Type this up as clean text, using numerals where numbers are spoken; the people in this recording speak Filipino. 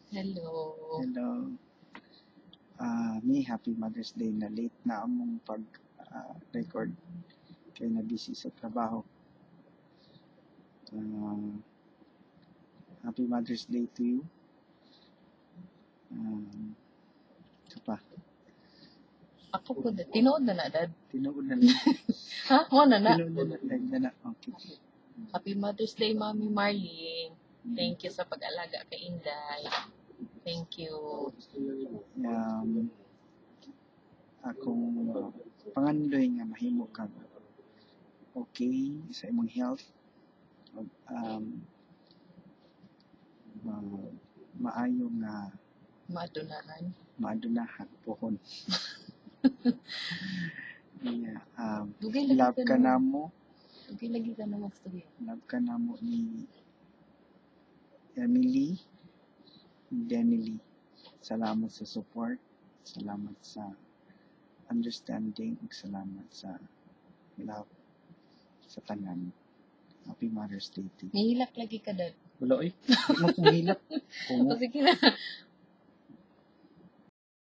Hello. Hello. Me, Happy Mother's Day na late na among pag-record kay na busy sa trabaho. Happy Mother's Day to you. Ito pa. Ako po, tinuod na dad. Tinuod na lang. Ha? Mo na na. Tinuod na. Okay. Happy Mother's Day, Mami Marlene. Thank you sa pag-alaga kay Inday. Thank you. Akong pangandoy nga mahimo kag okay sa imong health. Maayo nga maadunahan pohon. Love ka na mo. Dugay lagi ka na magstorya. Love ka na mo ni Emily. Denily. Salamat sa support. Salamat sa understanding. Salamat sa love sa tanan. Happy Mother's Day to you. Nihilak lagi ka dad. Wala eh. Hindi mo kumilap. Sige na.